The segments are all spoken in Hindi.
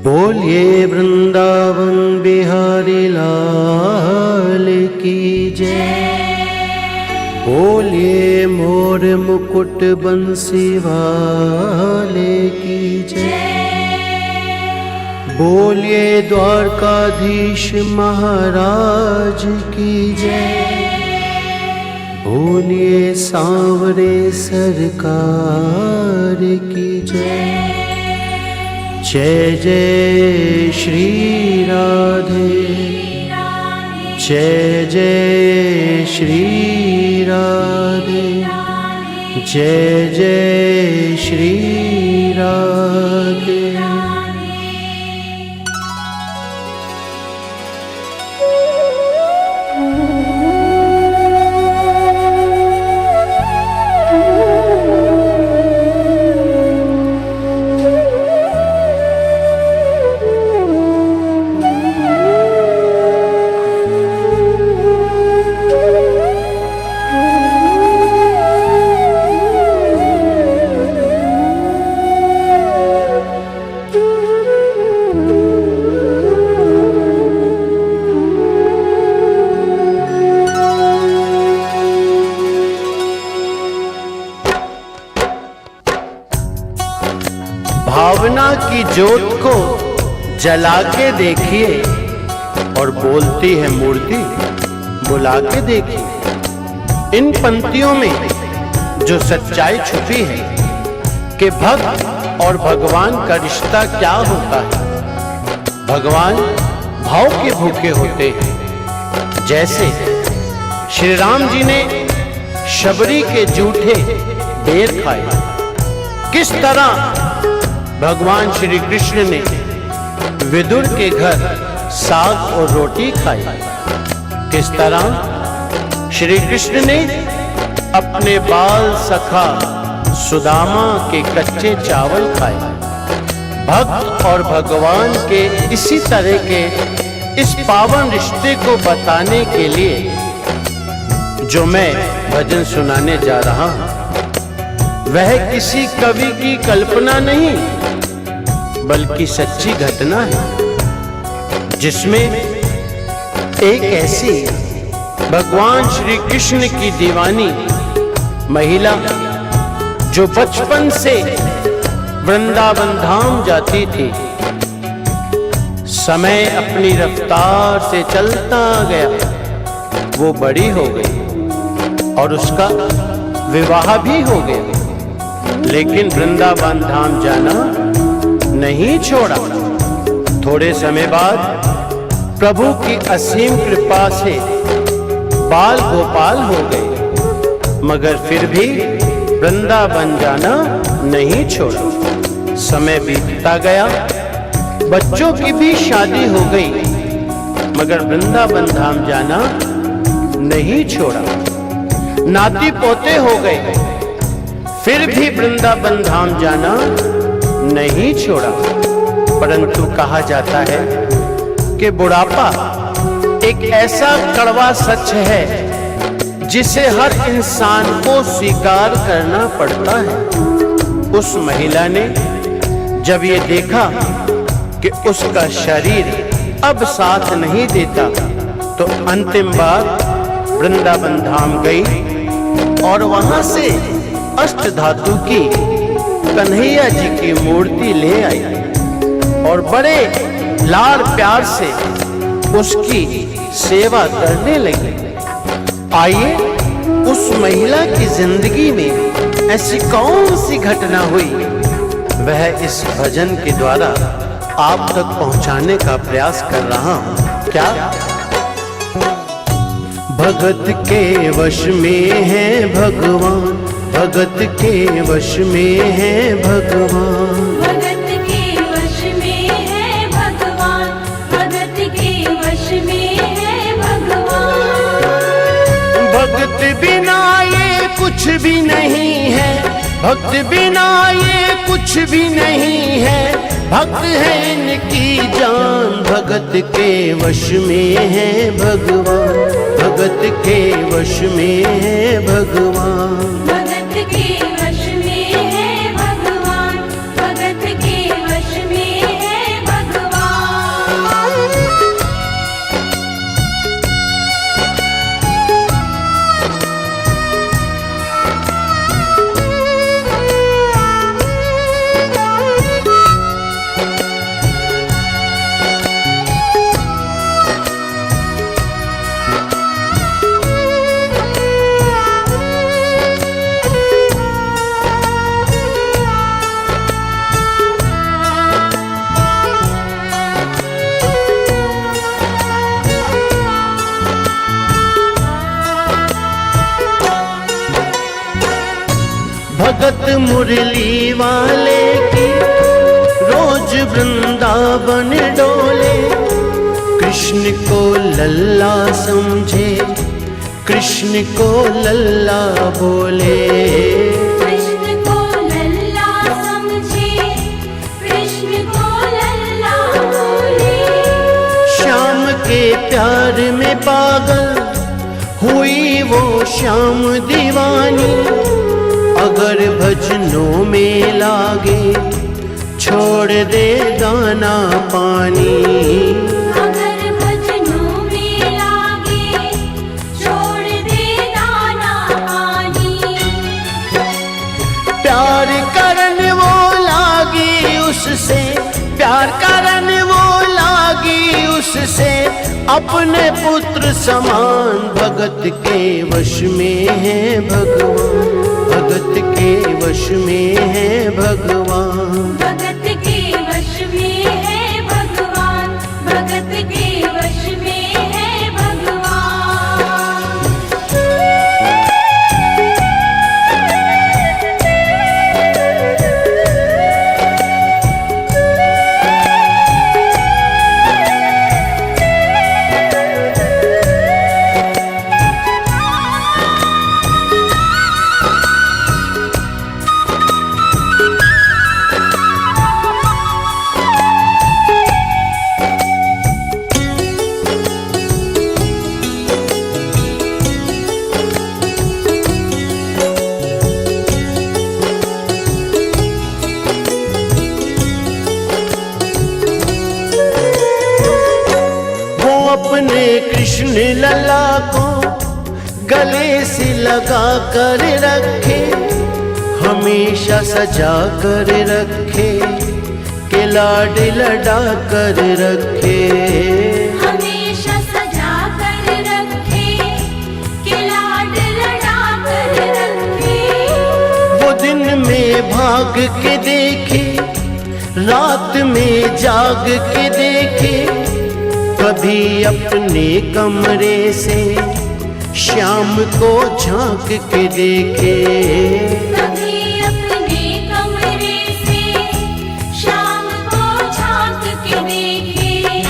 बोलिए वृंदावन बिहारी लाल की जय। बोलिए मोर मुकुट बंसी वाले की जय। बोलिए द्वारकाधीश महाराज की जय। बोलिए सांवरे सरकार की जय। जय जय श्री राधे, जय जय श्री राधे, जय जय श्री राधे। भावना की ज्योत को जला के देखिए और बोलती है मूर्ति बुला के देखिए। इन पंक्तियों में जो सच्चाई छुपी है कि भक्त और भगवान का रिश्ता क्या होता है। भगवान भाव के भूखे होते हैं। जैसे श्री राम जी ने शबरी के जूठे बेर खाए, किस तरह भगवान श्री कृष्ण ने विदुर के घर साग और रोटी खाई, किस तरह श्री कृष्ण ने अपने बाल सखा सुदामा के कच्चे चावल खाए। भक्त और भगवान के इसी तरह के इस पावन रिश्ते को बताने के लिए जो मैं भजन सुनाने जा रहा हूं, वह किसी कवि की कल्पना नहीं बल्कि सच्ची घटना है, जिसमें एक ऐसी भगवान श्री कृष्ण की दीवानी महिला जो बचपन से वृंदावन धाम जाती थी, समय अपनी रफ्तार से चलता गया, वो बड़ी हो गई और उसका विवाह भी हो गया, लेकिन वृंदावन धाम जाना नहीं छोड़ा। थोड़े समय बाद प्रभु की असीम कृपा से बाल गोपाल हो गए, मगर फिर भी वृंदावन जाना नहीं छोड़ा। समय बीतता गया, बच्चों की भी शादी हो गई, मगर वृंदावन धाम जाना नहीं छोड़ा। नाती पोते हो गए, फिर भी वृंदावन धाम जाना नहीं छोड़ा। परंतु कहा जाता है कि बुढ़ापा एक ऐसा कड़वा सच है जिसे हर इंसान को स्वीकार करना पड़ता है। उस महिला ने जब ये देखा कि उसका शरीर अब साथ नहीं देता, तो अंतिम बार वृंदावन धाम गई और वहां से अष्टधातु की कन्हैया जी की मूर्ति ले आई और बड़े लाड़ प्यार से उसकी सेवा करने लगी। आइए उस महिला की जिंदगी में ऐसी कौन सी घटना हुई, वह इस भजन के द्वारा आप तक पहुंचाने का प्रयास कर रहा हूं। क्या भगत के वश में है भगवान, भगत के वश में है भगवान, भगत के वश में है भगवान, भगत के वश में है भगवान। भगत बिना ये कुछ भी नहीं है, भक्त बिना ये कुछ भी नहीं है, भक्त है इनकी जान। भगत के वश में है भगवान, भगत के वश में है भगवान, भगत के वश में है भगवान, भगत के वश में है भगवान। भगत मुरली वाले की रोज वृंदावन डोले। कृष्ण को लल्ला समझे, कृष्ण को लल्ला बोले। कृष्ण को लल्ला समझे, कृष्ण को लल्ला बोले। श्याम के प्यार में पागल हुई वो श्याम दीवानी। अगर भजनों में लागे छोड़ दे दाना पानी। अगर भजनों में लागे छोड़ दे दाना पानी। प्यार करन वो लागी उससे, प्यार करन वो लागी उससे। अपने पुत्र समान भगत के वश में है भगवान, भगत के वश में है भगवान। भगत के वश में है भगवान, भगत के वश में है भगवान। अपने कृष्ण लला को गले से लगा कर रखे, हमेशा सजा कर रखे, के लाड लड़ा कर रखे। हमेशा सजा कर रखे, के लाड लड़ा कर रखे। वो दिन में भाग के देखे, रात में जाग के देखे। कभी अपने कमरे से श्याम को झांक के देखे। कभी अपने कमरे से शाम को झांक के देखे।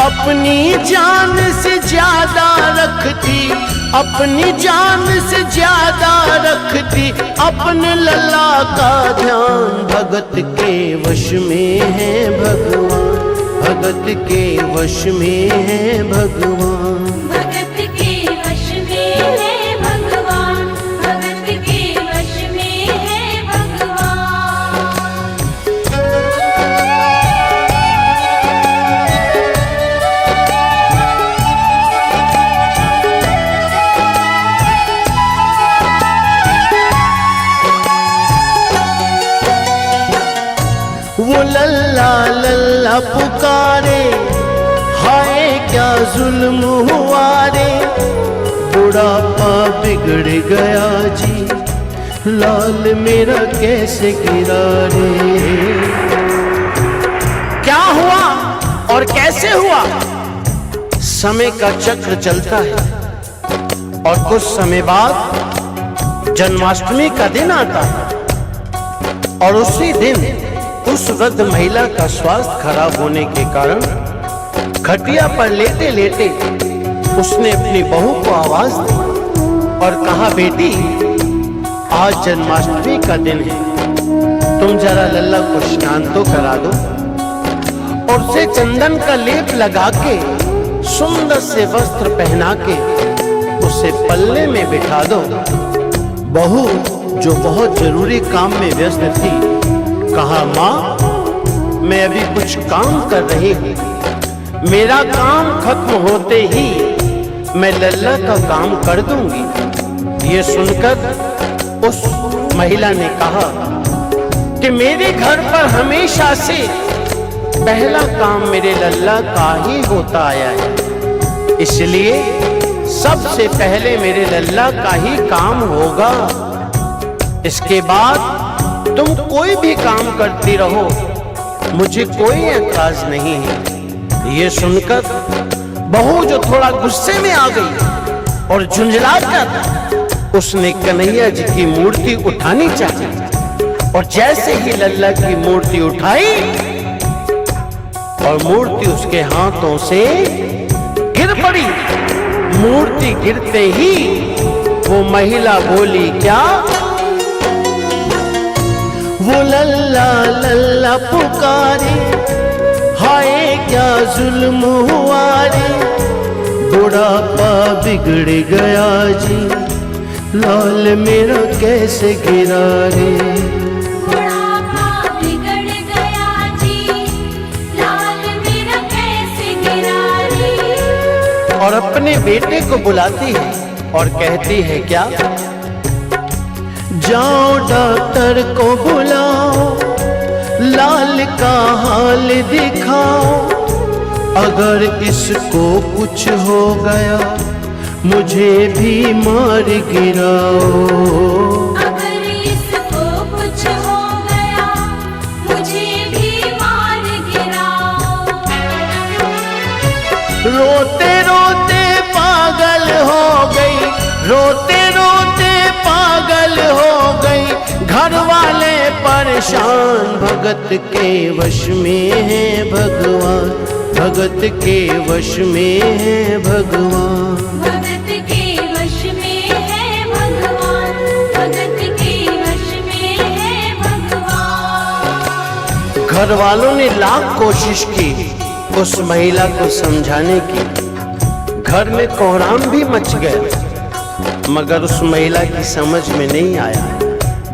अपनी जान से ज्यादा रखती, अपनी जान से ज्यादा रखती अपने लला का ध्यान। भगत के वश में है भगवान, भगत के वश में है भगवान। भगत के वश में है भगवान, भगत के वश में है भगवान। वो लल्ला लल्ला पुकारे, हाय क्या जुल्म हुआ रे। बुढ़ापा बिगड़ गया जी, लाल मेरा कैसे गिरा रे। क्या हुआ और कैसे हुआ? समय का चक्र चलता है और कुछ समय बाद जन्माष्टमी का दिन आता है। और उसी दिन उस वृद्ध महिला का स्वास्थ्य खराब होने के कारण खटिया पर लेटे लेटे उसने अपनी बहू को आवाज दी और कहा, बेटी आज जन्माष्टमी का दिन है, तुम जरा लल्ला को स्नान तो करा दो और उसे चंदन का लेप लगा के सुंदर से वस्त्र पहना के उसे पल्ले में बिठा दो। बहू जो बहुत जरूरी काम में व्यस्त थी कहा, माँ मैं अभी कुछ काम कर रही हूँ, मेरा काम खत्म होते ही मैं लल्ला का काम कर दूंगी। ये सुनकर उस महिला ने कहा कि मेरे घर पर हमेशा से पहला काम मेरे लल्ला का ही होता आया है, इसलिए सबसे पहले मेरे लल्ला का ही काम होगा। इसके बाद तुम कोई भी काम करती रहो, मुझे कोई एतराज नहीं है। ये सुनकर बहू जो थोड़ा गुस्से में आ गई और झुंझला कर उसने कन्हैया जी की मूर्ति उठानी चाहिए और जैसे ही लल्ला की मूर्ति उठाई और मूर्ति उसके हाथों से गिर पड़ी। मूर्ति गिरते ही वो महिला बोली क्या? वो लल्ला लल्ला पुकारे, हाय क्या जुल्म हुआ रे, बुढ़ापा बिगड़ गया जी, लाल मेरा कैसे गिरा रे। बुढ़ापा बिगड़ गया जी, लाल मेरा कैसे गिरा रे। और अपने बेटे को बुलाती है और कहती है क्या? जाओ डॉक्टर को बुलाओ, लाल का हाल दिखाओ, अगर इसको कुछ हो गया मुझे भी मार गिराओ। अगर इसको कुछ हो गया मुझे भी मार गिराओ। रोते रोते पागल हो गई, रोते रोते पागल हो गई, घर वाले परेशान, भगत के वश में है भगवान, भगत के वश में है भगवान। भगत के वश में है भगवान, भगत के वश में है भगवान। घर वालों ने लाख कोशिश की उस महिला को समझाने की, घर में कोहराम भी मच गया, मगर उस महिला की समझ में नहीं आया।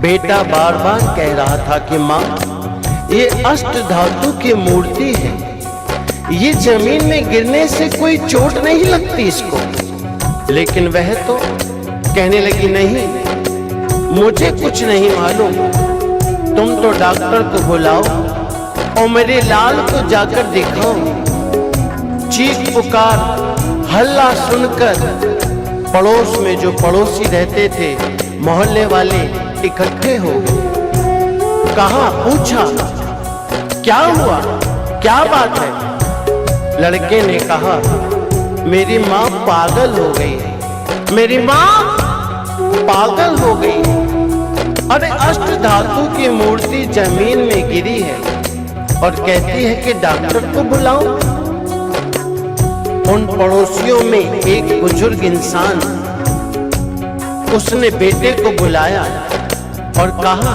बेटा बार बार कह रहा था कि माँ ये अष्ट धातु की मूर्ति है, ये जमीन में गिरने से कोई चोट नहीं लगती इसको। लेकिन वह तो कहने लगी नहीं, मुझे कुछ नहीं मालूम, तुम तो डॉक्टर को बुलाओ और मेरे लाल को जाकर दिखाओ। चीख पुकार हल्ला सुनकर पड़ोस में जो पड़ोसी रहते थे, मोहल्ले वाले इकट्ठे हो गए। कहा, पूछा क्या हुआ, क्या बात है? लड़के ने कहा, मेरी माँ पागल हो गई है, मेरी माँ पागल हो गई है। अरे अष्ट धातु की मूर्ति जमीन में गिरी है और कहती है कि डॉक्टर को बुलाओ। उन पड़ोसियों में एक बुजुर्ग इंसान, उसने बेटे को बुलाया और कहा,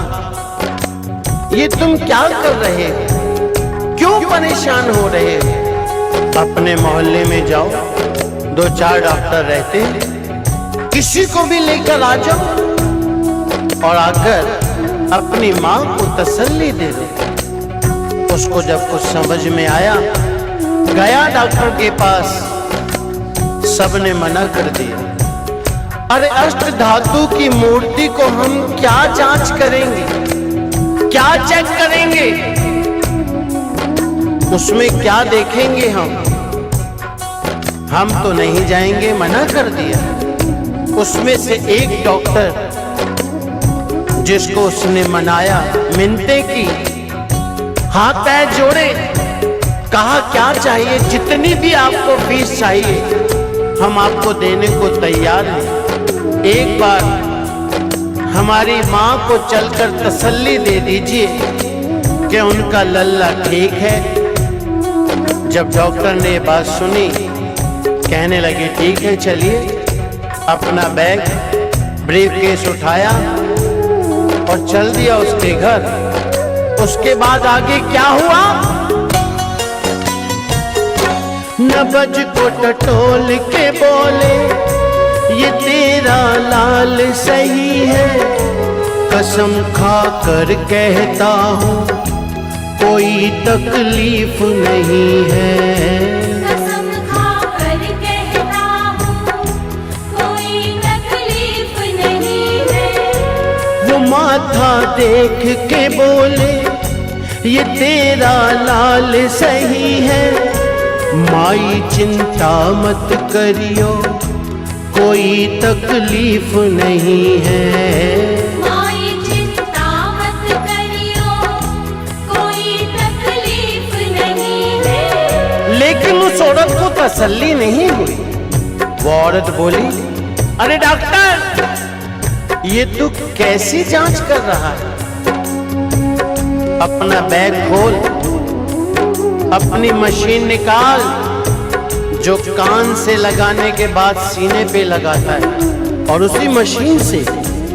ये तुम क्या कर रहे हो, क्यों परेशान हो रहे हो? अपने मोहल्ले में जाओ, 2-4 डॉक्टर रहते हैं, किसी को भी लेकर आ जाओ और आकर अपनी माँ को तसल्ली दे दो। उसको जब कुछ समझ में आया, गया डॉक्टर के पास, सबने मना कर दिया। अरे अष्ट धातु की मूर्ति को हम क्या जांच करेंगे, क्या चेक करेंगे, उसमें क्या देखेंगे? हम तो नहीं जाएंगे, मना कर दिया। उसमें से एक डॉक्टर जिसको उसने मनाया, मिन्नतें की, हाथ पैर जोड़े, कहा क्या चाहिए, जितनी भी आपको फीस चाहिए हम आपको देने को तैयार हैं। एक बार हमारी माँ को चलकर तसल्ली दे दीजिए कि उनका लल्ला ठीक है। जब डॉक्टर ने बात सुनी, कहने लगे ठीक है चलिए। अपना बैग ब्रीफकेस उठाया और चल दिया उसके घर। उसके बाद आगे क्या हुआ? नबज को टटोल के बोले, ये तेरा लाल सही है, कसम खा कर कहता हूँ कोई तकलीफ नहीं है। कसम खा कर कहता हूँ कोई तकलीफ नहीं है। वो माथा देख के बोले, ये तेरा लाल सही है, माई चिंता मत करियो कोई तकलीफ नहीं है। माई चिंता मत करियो कोई तकलीफ नहीं है। लेकिन उस औरत को तसल्ली नहीं हुई। वो औरत बोली, अरे डॉक्टर ये तू कैसी जांच कर रहा है? अपना बैग खोल, अपनी मशीन निकाल जो कान से लगाने के बाद सीने पे लगाता है, और उसी मशीन से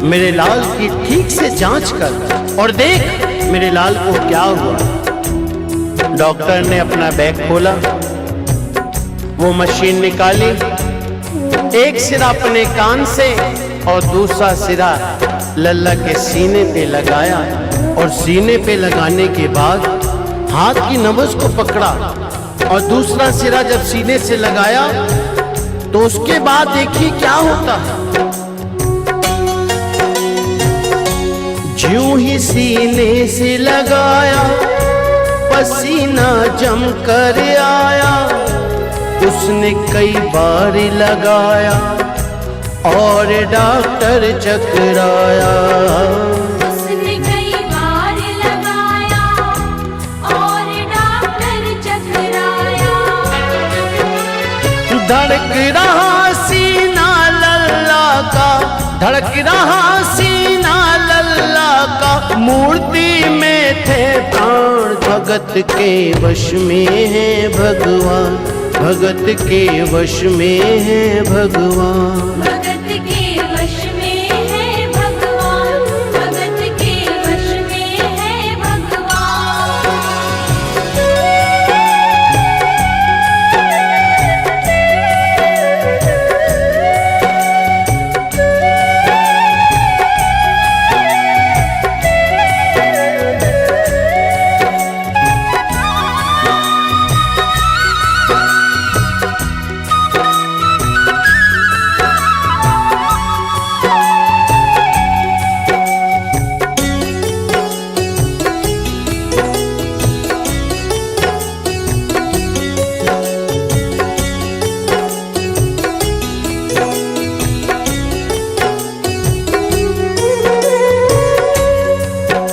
मेरे लाल की ठीक से जांच कर और देख मेरे लाल को क्या हुआ। डॉक्टर ने अपना बैग खोला, वो मशीन निकाली, एक सिरा अपने कान से और दूसरा सिरा लल्ला के सीने पे लगाया, और सीने पे लगाने के बाद हाथ की नब्ज को पकड़ा और दूसरा सिरा जब सीने से लगाया तो उसके बाद देखिए क्या होता है। ज्यों ही सीने से लगाया पसीना जम कर आया, उसने कई बार लगाया और डॉक्टर चकराया। उसने कई बार लगाया और डॉक्टर चकराया। धड़क रहा सीना लल्ला का, धड़क रहा सीना लल्ला का, मूर्ति में थे प्राण भगत के वश में है भगवान, भगत के वश में है भगवान। भगत के वश में है भगवान, भगत के वश में है भगवान।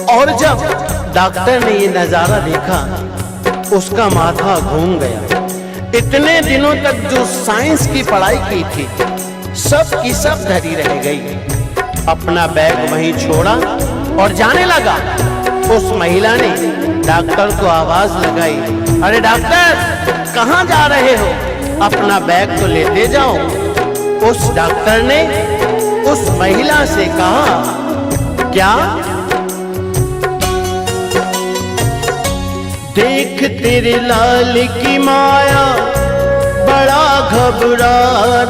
और जब डॉक्टर ने ये नजारा देखा उसका माथा घूम गया। इतने दिनों तक जो साइंस की पढ़ाई की थी सब की सब धरी रह गई। अपना बैग वहीं छोड़ा और जाने लगा। उस महिला ने डॉक्टर को आवाज लगाई, अरे डॉक्टर कहाँ जा रहे हो? अपना बैग तो लेते जाओ। उस डॉक्टर ने उस महिला से कहा, क्या? देख तेरे लाल की माया, बड़ा घबरा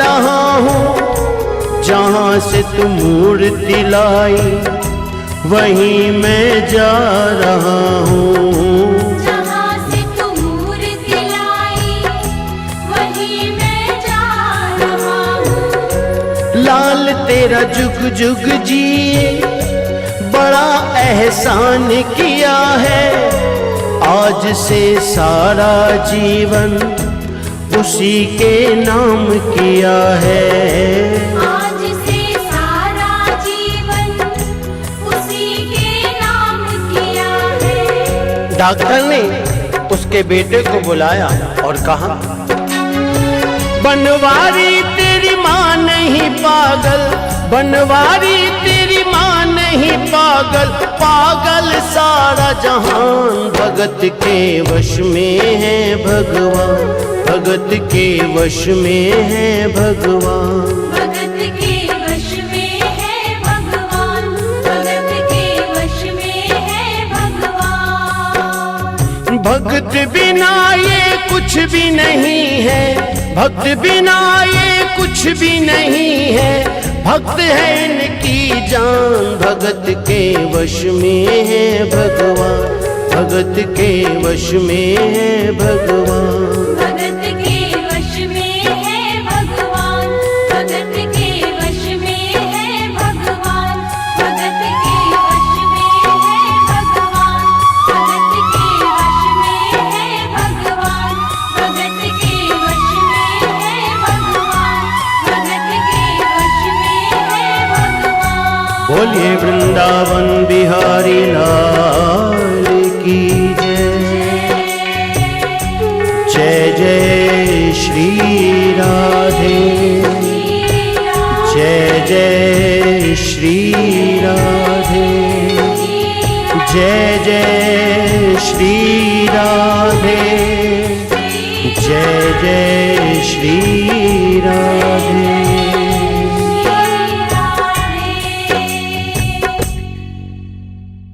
रहा हूँ। जहाँ से तू मूर्ति लाई वहीं मैं जा रहा हूँ। जहाँ से तू मूर्ति लाई वहीं मैं जा रहा हूँ। लाल तेरा जुग जुग जिए, बड़ा एहसान किया है। आज से सारा जीवन उसी के नाम किया है। आज से सारा जीवन उसी के नाम किया है। डॉक्टर ने उसके बेटे को बुलाया और कहा, बनवारी तेरी माँ नहीं पागल, बनवारी तेरी माँ नहीं पागल, पागल सारा जहान। भगत के वश में है भगवान, भगत के वश में है भगवान। भगत के वश में है भगवान, भगत के वश में है भगवान। भक्त बिना ये कुछ भी नहीं है, भक्त बिना ये कुछ भी नहीं है। भक्त है इनकी जान, भगत के वश में है भगवान, भगत के वश में है भगवान। भगत के वश में है भगवान, भगत के वश में है भगवान। भगत के वश में है भगवान, भगत के वश में है भगवान। भगत के वश में है भगवान, भगत के वश में है भगवान। बोलिए वृंदावन बिहारी लाल की जय, जय जय श्री राधे, जय जय श्री जय जय श्री राधे, जय जय श्री राधे।